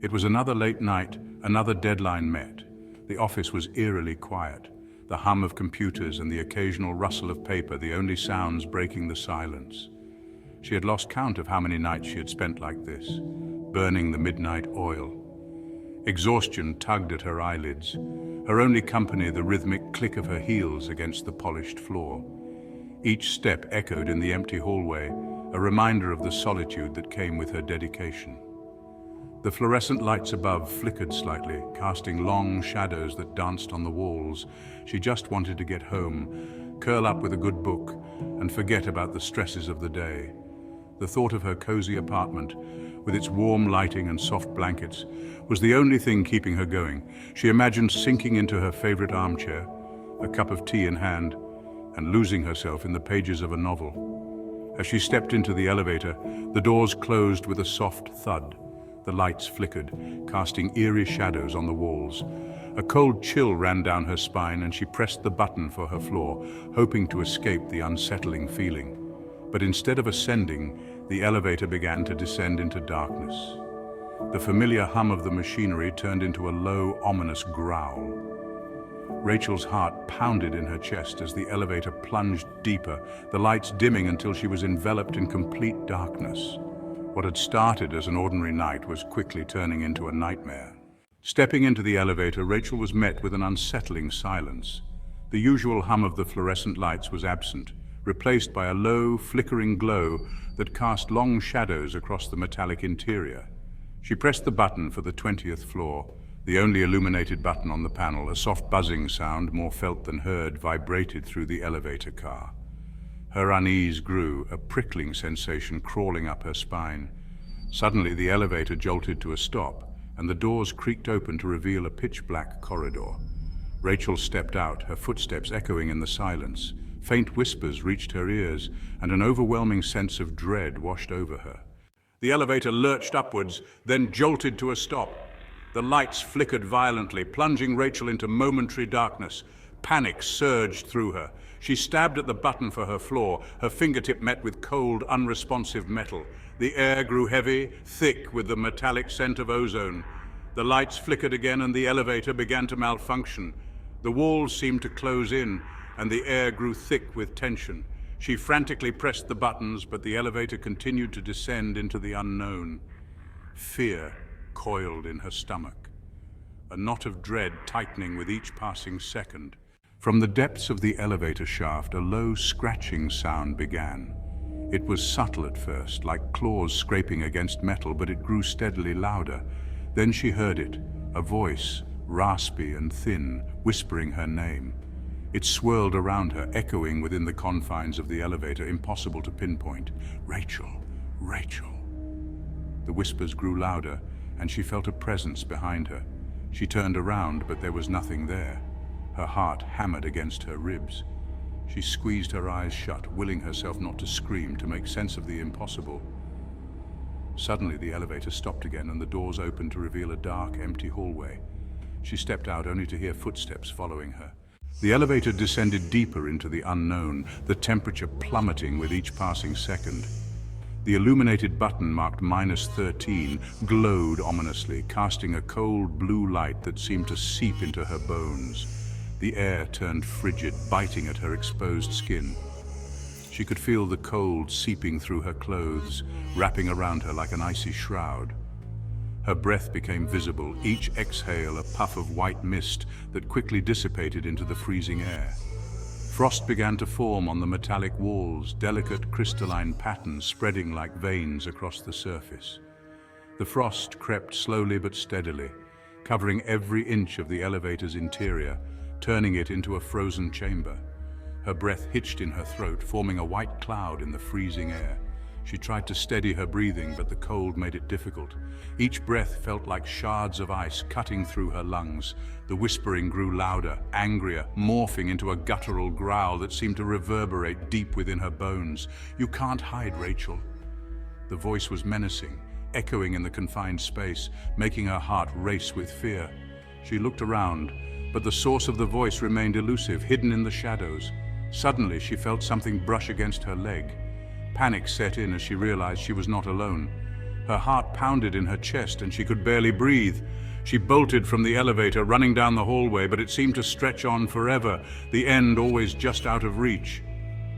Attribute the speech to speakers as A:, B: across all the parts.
A: It was another late night, another deadline met. The office was eerily quiet, the hum of computers and the occasional rustle of paper the only sounds breaking the silence. She had lost count of how many nights she had spent like this, burning the midnight oil. Exhaustion tugged at her eyelids, her only company the rhythmic click of her heels against the polished floor. Each step echoed in the empty hallway, a reminder of the solitude that came with her dedication. The fluorescent lights above flickered slightly, casting long shadows that danced on the walls. She just wanted to get home, curl up with a good book, and forget about the stresses of the day. The thought of her cozy apartment, with its warm lighting and soft blankets, was the only thing keeping her going. She imagined sinking into her favorite armchair, a cup of tea in hand, and losing herself in the pages of a novel. As she stepped into the elevator, the doors closed with a soft thud. The lights flickered, casting eerie shadows on the walls. A cold chill ran down her spine and she pressed the button for her floor, hoping to escape the unsettling feeling. But instead of ascending, the elevator began to descend into darkness. The familiar hum of the machinery turned into a low, ominous growl. Rachel's heart pounded in her chest as the elevator plunged deeper, the lights dimming until she was enveloped in complete darkness. What had started as an ordinary night was quickly turning into a nightmare. Stepping into the elevator, Rachel was met with an unsettling silence. The usual hum of the fluorescent lights was absent, replaced by a low, flickering glow that cast long shadows across the metallic interior. She pressed the button for the 20th floor, the only illuminated button on the panel. A soft buzzing sound, more felt than heard, vibrated through the elevator car. Her unease grew, a prickling sensation crawling up her spine. Suddenly, the elevator jolted to a stop, and the doors creaked open to reveal a pitch-black corridor. Rachel stepped out, her footsteps echoing in the silence. Faint whispers reached her ears, and an overwhelming sense of dread washed over her. The elevator lurched upwards, then jolted to a stop. The lights flickered violently, plunging Rachel into momentary darkness. Panic surged through her. She stabbed at the button for her floor, her fingertip met with cold, unresponsive metal. The air grew heavy, thick with the metallic scent of ozone. The lights flickered again and the elevator began to malfunction. The walls seemed to close in, and the air grew thick with tension. She frantically pressed the buttons, but the elevator continued to descend into the unknown. Fear coiled in her stomach, a knot of dread tightening with each passing second. From the depths of the elevator shaft, a low scratching sound began. It was subtle at first, like claws scraping against metal, but it grew steadily louder. Then she heard it, a voice, raspy and thin, whispering her name. It swirled around her, echoing within the confines of the elevator, impossible to pinpoint. Rachel, Rachel. The whispers grew louder, and she felt a presence behind her. She turned around, but there was nothing there. Her heart hammered against her ribs. She squeezed her eyes shut, willing herself not to scream, to make sense of the impossible. Suddenly, the elevator stopped again, and the doors opened to reveal a dark, empty hallway. She stepped out only to hear footsteps following her. The elevator descended deeper into the unknown, the temperature plummeting with each passing second. The illuminated button marked -13 glowed ominously, casting a cold blue light that seemed to seep into her bones. The air turned frigid, biting at her exposed skin. She could feel the cold seeping through her clothes, wrapping around her like an icy shroud. Her breath became visible, each exhale a puff of white mist that quickly dissipated into the freezing air. Frost began to form on the metallic walls, delicate crystalline patterns spreading like veins across the surface. The frost crept slowly but steadily, covering every inch of the elevator's interior, turning it into a frozen chamber. Her breath hitched in her throat, forming a white cloud in the freezing air. She tried to steady her breathing, but the cold made it difficult. Each breath felt like shards of ice cutting through her lungs. The whispering grew louder, angrier, morphing into a guttural growl that seemed to reverberate deep within her bones. "You can't hide, Rachel." The voice was menacing, echoing in the confined space, making her heart race with fear. She looked around, but the source of the voice remained elusive, hidden in the shadows. Suddenly, she felt something brush against her leg. Panic set in as she realized she was not alone. Her heart pounded in her chest and she could barely breathe. She bolted from the elevator, running down the hallway, but it seemed to stretch on forever, the end always just out of reach.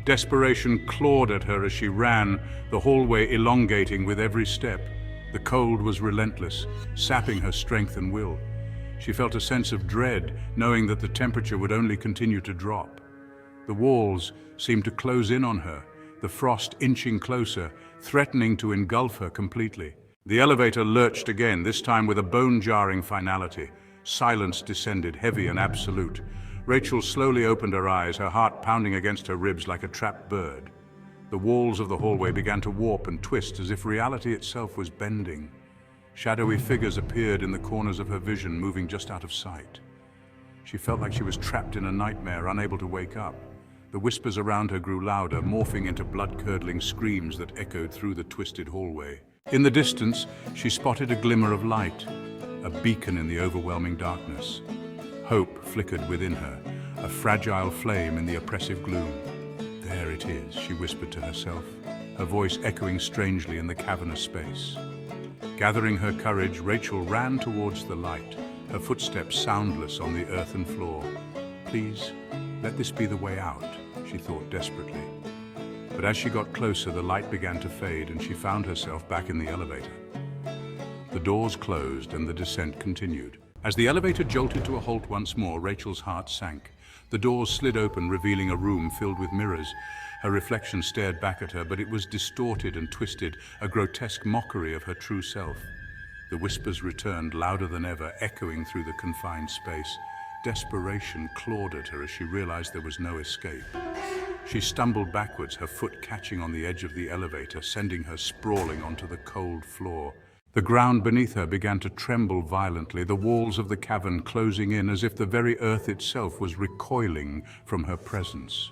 A: Desperation clawed at her as she ran, the hallway elongating with every step. The cold was relentless, sapping her strength and will. She felt a sense of dread, knowing that the temperature would only continue to drop. The walls seemed to close in on her, the frost inching closer, threatening to engulf her completely. The elevator lurched again, this time with a bone-jarring finality. Silence descended, heavy and absolute. Rachel slowly opened her eyes, her heart pounding against her ribs like a trapped bird. The walls of the hallway began to warp and twist as if reality itself was bending. Shadowy figures appeared in the corners of her vision, moving just out of sight. She felt like she was trapped in a nightmare, unable to wake up. The whispers around her grew louder, morphing into blood-curdling screams that echoed through the twisted hallway. In the distance, she spotted a glimmer of light, a beacon in the overwhelming darkness. Hope flickered within her, a fragile flame in the oppressive gloom. "There it is," she whispered to herself, her voice echoing strangely in the cavernous space. Gathering her courage, Rachel ran towards the light, her footsteps soundless on the earthen floor. "Please, let this be the way out," she thought desperately. But as she got closer, the light began to fade and she found herself back in the elevator. The doors closed and the descent continued. As the elevator jolted to a halt once more, Rachel's heart sank. The doors slid open, revealing a room filled with mirrors. Her reflection stared back at her, but it was distorted and twisted, a grotesque mockery of her true self. The whispers returned, louder than ever, echoing through the confined space. Desperation clawed at her as she realized there was no escape. She stumbled backwards, her foot catching on the edge of the elevator, sending her sprawling onto the cold floor. The ground beneath her began to tremble violently, the walls of the cavern closing in as if the very earth itself was recoiling from her presence.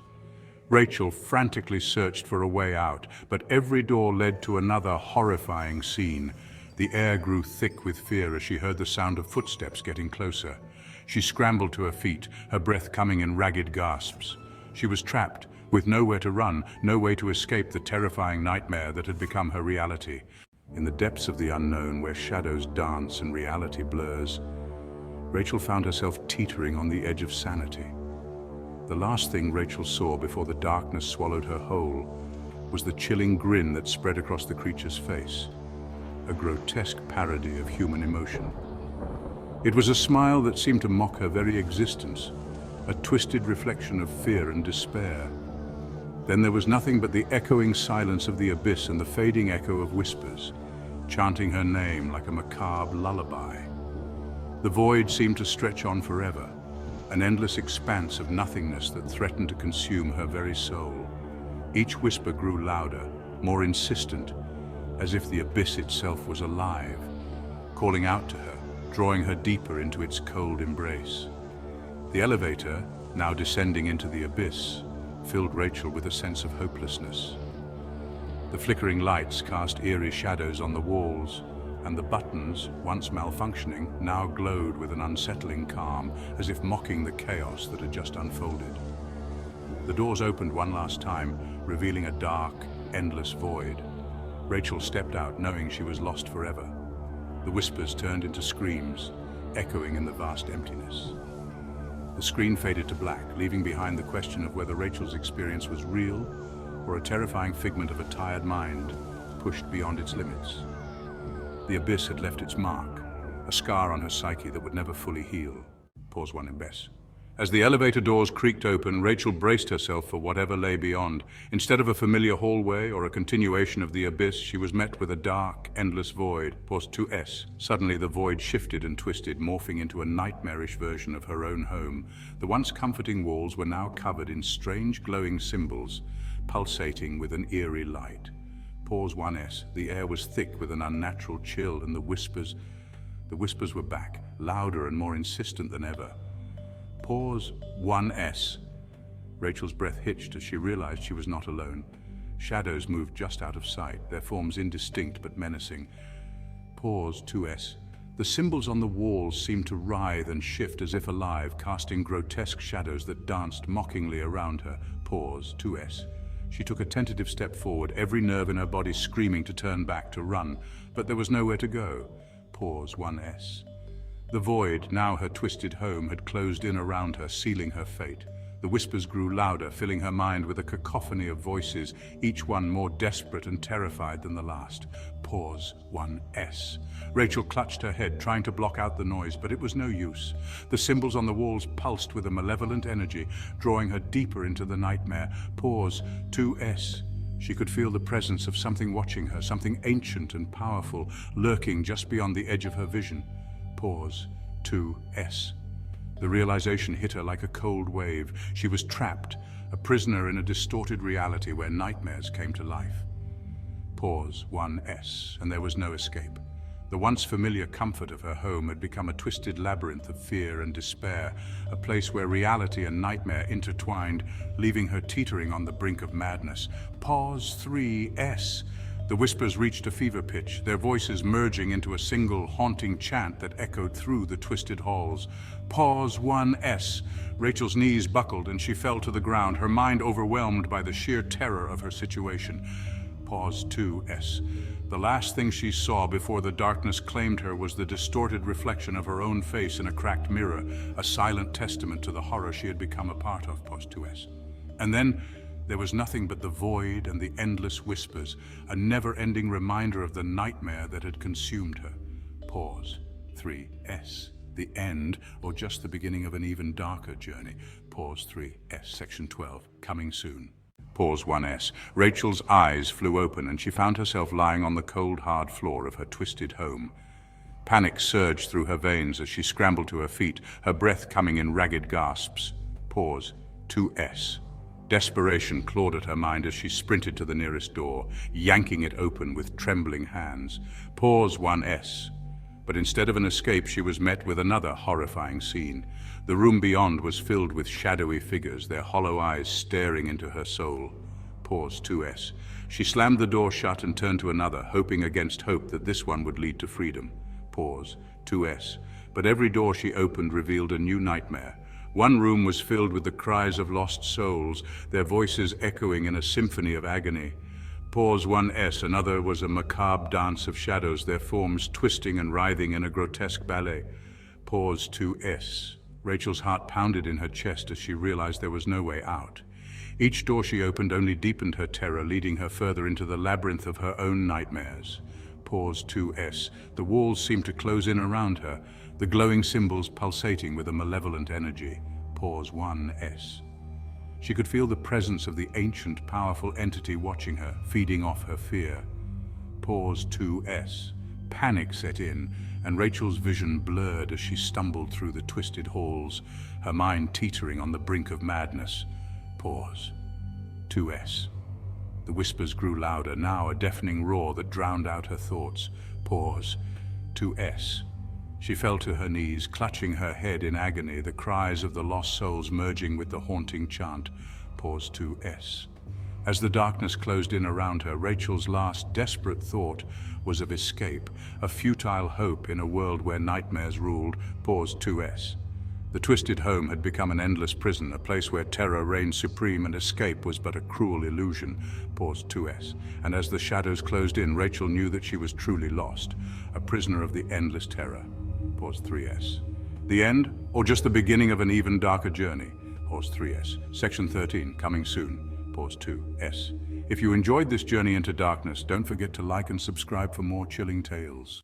A: Rachel frantically searched for a way out, but every door led to another horrifying scene. The air grew thick with fear as she heard the sound of footsteps getting closer. She scrambled to her feet, her breath coming in ragged gasps. She was trapped, with nowhere to run, no way to escape the terrifying nightmare that had become her reality. In the depths of the unknown, where shadows dance and reality blurs, Rachel found herself teetering on the edge of sanity. The last thing Rachel saw before the darkness swallowed her whole was the chilling grin that spread across the creature's face, a grotesque parody of human emotion. It was a smile that seemed to mock her very existence, a twisted reflection of fear and despair. Then there was nothing but the echoing silence of the abyss and the fading echo of whispers, chanting her name like a macabre lullaby. The void seemed to stretch on forever, an endless expanse of nothingness that threatened to consume her very soul. Each whisper grew louder, more insistent, as if the abyss itself was alive, calling out to her, drawing her deeper into its cold embrace. The elevator, now descending into the abyss, filled Rachel with a sense of hopelessness. The flickering lights cast eerie shadows on the walls, and the buttons, once malfunctioning, now glowed with an unsettling calm, as if mocking the chaos that had just unfolded. The doors opened one last time, revealing a dark, endless void. Rachel stepped out, knowing she was lost forever. The whispers turned into screams, echoing in the vast emptiness. The screen faded to black, leaving behind the question of whether Rachel's experience was real or a terrifying figment of a tired mind pushed beyond its limits. The abyss had left its mark, a scar on her psyche that would never fully heal. Pause one in Bess. As the elevator doors creaked open, Rachel braced herself for whatever lay beyond. Instead of a familiar hallway or a continuation of the abyss, she was met with a dark, endless void. Pause 2S. Suddenly the void shifted and twisted, morphing into a nightmarish version of her own home. The once comforting walls were now covered in strange glowing symbols, pulsating with an eerie light. Pause 1S. The air was thick with an unnatural chill, and the whispers were back, louder and more insistent than ever. Pause 1S. Rachel's breath hitched as she realized she was not alone. Shadows moved just out of sight, their forms indistinct but menacing. Pause 2S. The symbols on the walls seemed to writhe and shift as if alive, casting grotesque shadows that danced mockingly around her. Pause 2S. She took a tentative step forward, every nerve in her body screaming to turn back, to run, but there was nowhere to go. Pause 1S. The void, now her twisted home, had closed in around her, sealing her fate. The whispers grew louder, filling her mind with a cacophony of voices, each one more desperate and terrified than the last. Pause 1S. Rachel clutched her head, trying to block out the noise, but it was no use. The symbols on the walls pulsed with a malevolent energy, drawing her deeper into the nightmare. Pause 2S. She could feel the presence of something watching her, something ancient and powerful, lurking just beyond the edge of her vision. Pause 2S. The realization hit her like a cold wave. She was trapped, a prisoner in a distorted reality where nightmares came to life. Pause 1S, and there was no escape. The once familiar comfort of her home had become a twisted labyrinth of fear and despair, a place where reality and nightmare intertwined, leaving her teetering on the brink of madness. Pause 3S. The whispers reached a fever pitch, their voices merging into a single haunting chant that echoed through the twisted halls. Pause 1S. Rachel's knees buckled and she fell to the ground, her mind overwhelmed by the sheer terror of her situation. Pause 2S. The last thing she saw before the darkness claimed her was the distorted reflection of her own face in a cracked mirror, a silent testament to the horror she had become a part of. Pause 2S. And then there was nothing but the void and the endless whispers, a never-ending reminder of the nightmare that had consumed her. Pause 3S. The end, or just the beginning of an even darker journey. Pause 3S, Section 12, coming soon. Pause 1S. Rachel's eyes flew open and she found herself lying on the cold, hard floor of her twisted home. Panic surged through her veins as she scrambled to her feet, her breath coming in ragged gasps. Pause 2S. Desperation clawed at her mind as she sprinted to the nearest door, yanking it open with trembling hands. Pause 1S. But instead of an escape, she was met with another horrifying scene. The room beyond was filled with shadowy figures, their hollow eyes staring into her soul. Pause 2S. She slammed the door shut and turned to another, hoping against hope that this one would lead to freedom. Pause 2S. But every door she opened revealed a new nightmare. One room was filled with the cries of lost souls, their voices echoing in a symphony of agony. Pause 1S. Another was a macabre dance of shadows, their forms twisting and writhing in a grotesque ballet. Pause 2S. Rachel's heart pounded in her chest as she realized there was no way out. Each door she opened only deepened her terror, leading her further into the labyrinth of her own nightmares. Pause 2S. The walls seemed to close in around her, the glowing symbols pulsating with a malevolent energy. Pause 1S. She could feel the presence of the ancient, powerful entity watching her, feeding off her fear. Pause 2S. Panic set in, and Rachel's vision blurred as she stumbled through the twisted halls, her mind teetering on the brink of madness. Pause 2S. The whispers grew louder, now a deafening roar that drowned out her thoughts. Pause 2S. She fell to her knees, clutching her head in agony, the cries of the lost souls merging with the haunting chant. Pause 2S. As the darkness closed in around her, Rachel's last desperate thought was of escape, a futile hope in a world where nightmares ruled. Pause 2S. The twisted home had become an endless prison, a place where terror reigned supreme and escape was but a cruel illusion. Pause 2S. And as the shadows closed in, Rachel knew that she was truly lost, a prisoner of the endless terror. Pause 3S. The end, or just the beginning of an even darker journey? Pause 3S. Section 13, coming soon. Pause 2S. If you enjoyed this journey into darkness, don't forget to like and subscribe for more chilling tales.